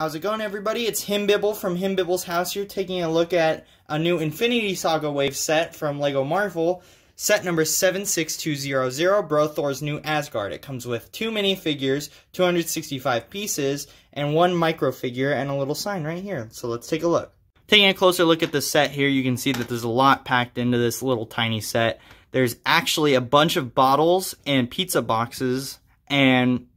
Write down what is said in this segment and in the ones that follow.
How's it going, everybody? It's Himbibble from himbibbleshouse here, taking a look at a new Infinity Saga Wave set from LEGO Marvel, set number 76200, Bro Thor's new Asgard. It comes with 2 minifigures, 265 pieces, and 1 micro figure, and a little sign right here. So let's take a look. Taking a closer look at the set here, you can see that there's a lot packed into this little tiny set. There's actually a bunch of bottles and pizza boxes and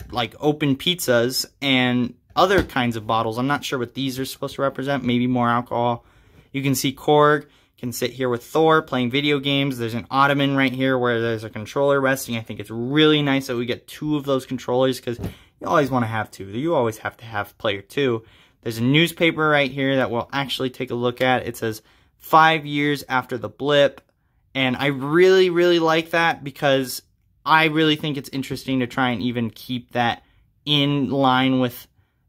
like open pizzas and other kinds of bottles. I'm not sure what these are supposed to represent. Maybe more alcohol. You can see Korg can sit here with Thor playing video games. There's an ottoman right here where there's a controller resting. I think it's really nice that we get 2 of those controllers because you always want to have 2. You always have to have player 2. There's a newspaper right here that we'll actually take a look at. It says 5 years after the blip. And I really, really like that because I really think it's interesting to try and even keep that in line with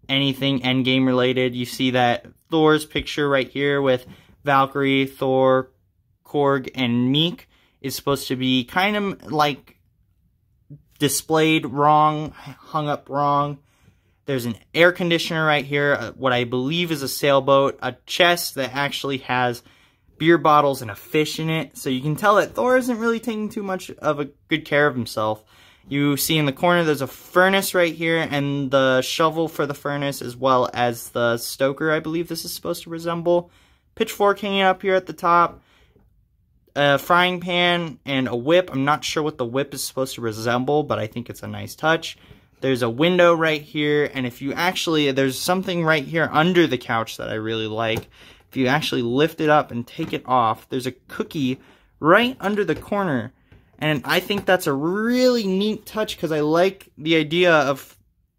anything endgame related. You see that Thor's picture right here with Valkyrie, Thor, Korg, and Meek is supposed to be kind of like displayed wrong, hung up wrong. There's an air conditioner right here, what I believe is a sailboat, a chest that actually has beer bottles and a fish in it. So you can tell that Thor isn't really taking too much of a good care of himself. You see in the corner there's a furnace right here and the shovel for the furnace as well as the stoker, I believe this is supposed to resemble. Pitchfork hanging up here at the top. A frying pan and a whip. I'm not sure what the whip is supposed to resemble, but I think it's a nice touch. There's a window right here, and if you actually, there's something right here under the couch that I really like. If you actually lift it up and take it off, there's a cookie right under the corner. And I think that's a really neat touch because I like the idea of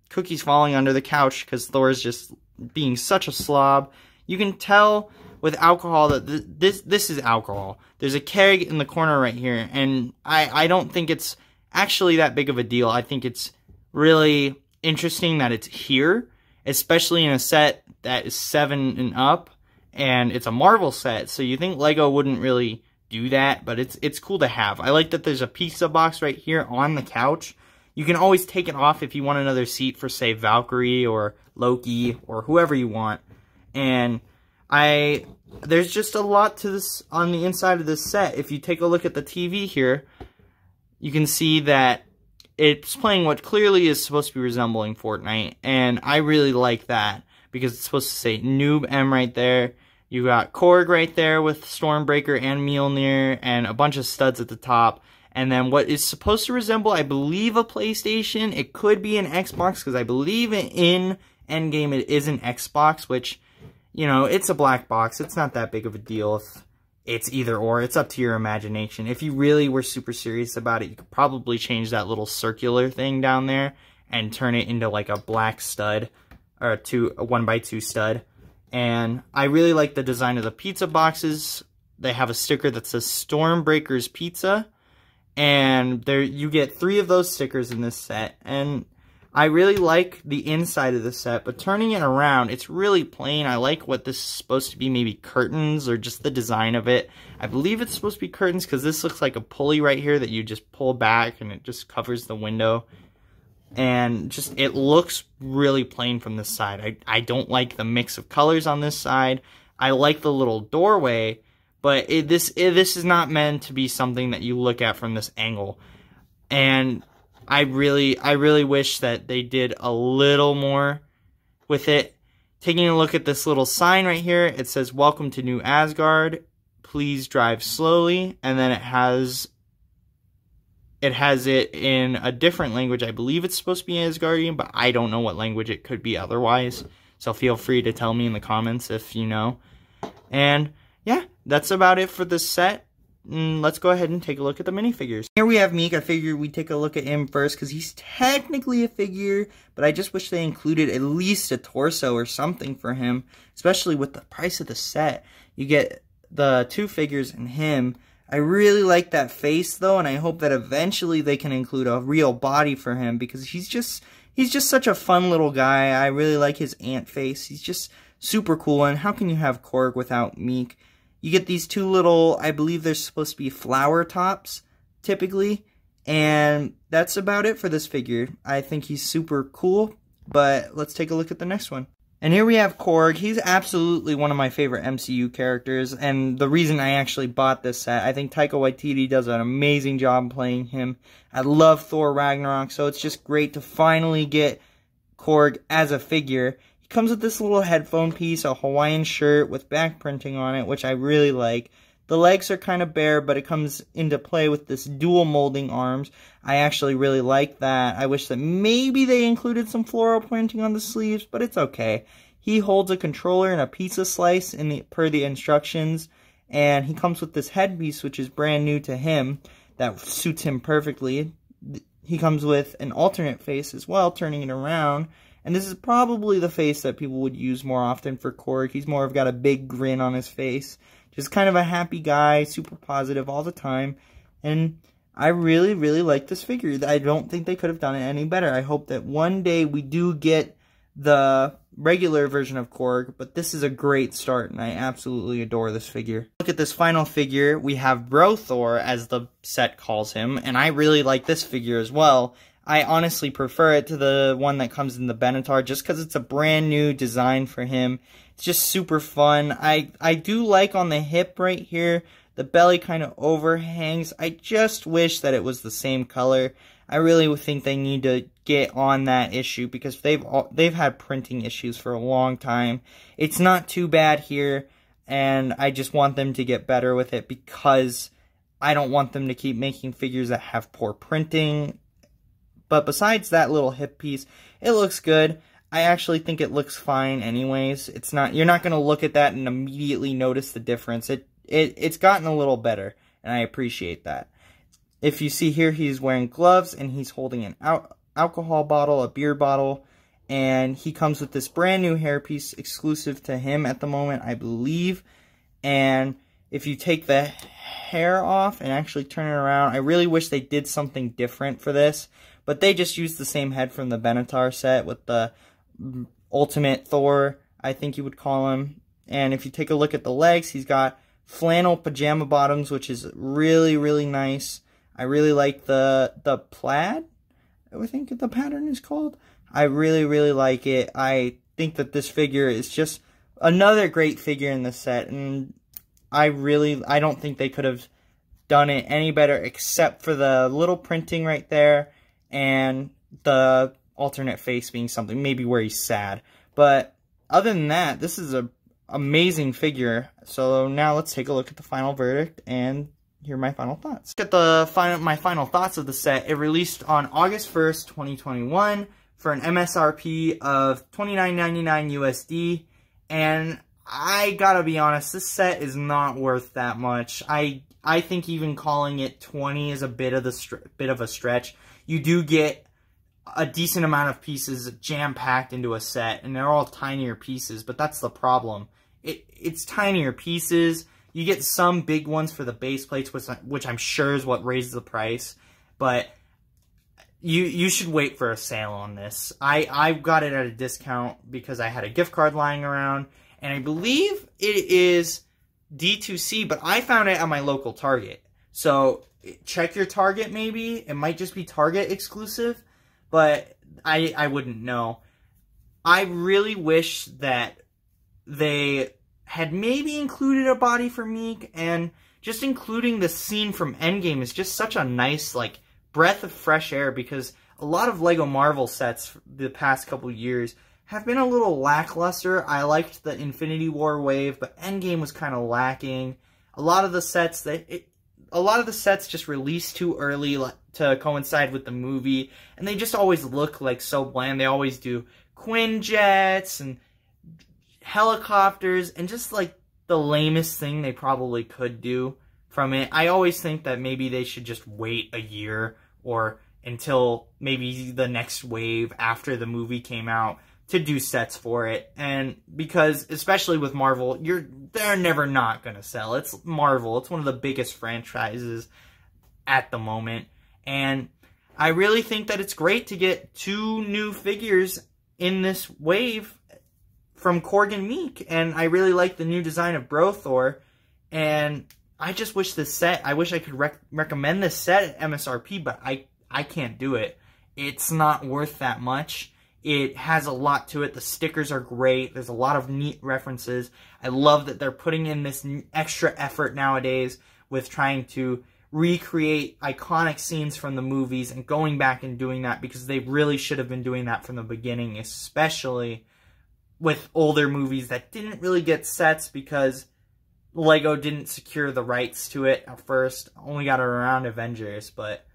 cookies falling under the couch because Thor's just being such a slob. You can tell with alcohol that this is alcohol. There's a keg in the corner right here, and I don't think it's actually that big of a deal. I think it's really interesting that it's here, especially in a set that is 7 and up, and it's a Marvel set, so you think LEGO wouldn't really do that, but it's cool to have. I like that there's a pizza box right here on the couch. You can always take it off if you want another seat for, say, Valkyrie or Loki or whoever you want. And there's just a lot to this on the inside of this set. If you take a look at the TV here, you can see that it's playing what clearly is supposed to be resembling Fortnite, and I really like that because it's supposed to say Noob M right there. You got Korg right there with Stormbreaker and Mjolnir and a bunch of studs at the top. And then what is supposed to resemble, I believe, a PlayStation. It could be an Xbox because I believe in Endgame it is an Xbox, which, you know, it's a black box. It's not that big of a deal if it's either or. It's up to your imagination. If you really were super serious about it, you could probably change that little circular thing down there and turn it into like a black stud or a 1x2 stud. And I really like the design of the pizza boxes. They have a sticker that says Stormbreaker's Pizza. And there you get 3 of those stickers in this set. And I really like the inside of the set. But turning it around, it's really plain. I like what this is supposed to be. Maybe curtains or just the design of it. I believe it's supposed to be curtains because this looks like a pulley right here that you just pull back and it just covers the window. And just, it looks really plain from this side. I don't like the mix of colors on this side. I like the little doorway, but this is not meant to be something that you look at from this angle. And I really wish that they did a little more with it. Taking a look at this little sign right here, it says, "Welcome to New Asgard. Please drive slowly." And then it has it in a different language. I believe it's supposed to be Asgardian, but I don't know what language it could be otherwise. So feel free to tell me in the comments if you know. And yeah, that's about it for this set. Let's go ahead and take a look at the minifigures. Here we have Meek. I figured we'd take a look at him first because he's technically a figure, but I just wish they included at least a torso or something for him, especially with the price of the set. You get the 2 figures and him. I really like that face though, and I hope that eventually they can include a real body for him because he's just such a fun little guy. I really like his ant face. He's just super cool, and how can you have Korg without Meek? You get these 2 little, I believe they're supposed to be flower tops, typically, and that's about it for this figure. I think he's super cool. But let's take a look at the next one. And here we have Korg. He's absolutely one of my favorite MCU characters, and the reason I actually bought this set, I think Taika Waititi does an amazing job playing him. I love Thor Ragnarok, so it's just great to finally get Korg as a figure. He comes with this little headphone piece, a Hawaiian shirt with back printing on it, which I really like. The legs are kind of bare, but it comes into play with this dual molding arms. I actually really like that. I wish that maybe they included some floral printing on the sleeves, but it's okay. He holds a controller and a pizza slice per the instructions, and he comes with this headpiece, which is brand new to him, that suits him perfectly. He comes with an alternate face as well, turning it around, and this is probably the face that people would use more often for Korg. He's more of got a big grin on his face. Just kind of a happy guy, super positive all the time. And I really, really like this figure. I don't think they could have done it any better. I hope that one day we do get the regular version of Korg, but this is a great start, and I absolutely adore this figure. Look at this final figure. We have Bro Thor, as the set calls him, and I really like this figure as well. I honestly prefer it to the one that comes in the Benatar, just because it's a brand new design for him. It's just super fun. I do like on the hip right here, the belly kind of overhangs. I just wish that it was the same color. I really think they need to get on that issue because they've had printing issues for a long time. It's not too bad here, and I just want them to get better with it because I don't want them to keep making figures that have poor printing. But besides that little hip piece, it looks good. I actually think it looks fine anyways. It's not, you're not going to look at that and immediately notice the difference. It's gotten a little better, and I appreciate that. If you see here, he's wearing gloves, and he's holding an alcohol bottle, a beer bottle, and he comes with this brand new hairpiece exclusive to him at the moment, I believe. And if you take the hair off and actually turn it around, I really wish they did something different for this, but they just used the same head from the Benatar set with the Ultimate Thor, I think you would call him. And if you take a look at the legs, he's got flannel pajama bottoms, which is really, really nice. I really like the plaid, I think the pattern is called. I really, really like it. I think that this figure is just another great figure in the set, and I don't think they could have done it any better except for the little printing right there and the alternate face being something maybe where he's sad. But other than that, this is an amazing figure. So now let's take a look at the final verdict and hear my final thoughts. Look at my final thoughts of the set. It released on August 1st, 2021 for an MSRP of $29.99 USD, and I gotta be honest, this set is not worth that much. I think even calling it 20 is a bit of a stretch. You do get a decent amount of pieces jam-packed into a set, and they're all tinier pieces, but that's the problem. It's tinier pieces. You get some big ones for the base plates, which I'm sure is what raises the price, but you should wait for a sale on this. I got it at a discount because I had a gift card lying around, and I believe it is D2C, but I found it at my local Target. So check your Target maybe. It might just be Target exclusive, but I wouldn't know. I really wish that they had maybe included a body for Meek, and just including the scene from Endgame is just such a nice, like, breath of fresh air, because a lot of LEGO Marvel sets the past couple years have been a little lackluster. I liked the Infinity War wave, but Endgame was kind of lacking. A lot of the sets just released too early to coincide with the movie, and they just always look like so bland. They always do Quinjets and helicopters, and just like the lamest thing they probably could do from it. I always think that maybe they should just wait a year or until maybe the next wave after the movie came out to do sets for it. And because, especially with Marvel, they're never not gonna sell. It's Marvel. It's one of the biggest franchises at the moment. And I really think that it's great to get 2 new figures in this wave from Korg and Meek. And I really like the new design of Bro Thor. And I just wish this set, I wish I could recommend this set at MSRP, but I can't do it. It's not worth that much. It has a lot to it. The stickers are great. There's a lot of neat references. I love that they're putting in this extra effort nowadays with trying to recreate iconic scenes from the movies and going back and doing that, because they really should have been doing that from the beginning, especially with older movies that didn't really get sets because Lego didn't secure the rights to it at first. Only got it around Avengers, but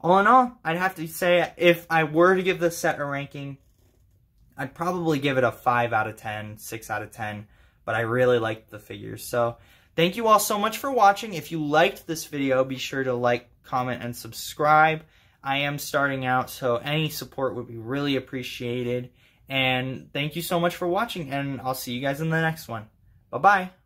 all in all, I'd have to say, if I were to give this set a ranking, I'd probably give it a 5 out of 10, 6 out of 10, but I really liked the figures. So, thank you all so much for watching. If you liked this video, be sure to like, comment, and subscribe. I am starting out, so any support would be really appreciated. And thank you so much for watching, and I'll see you guys in the next one. Bye-bye.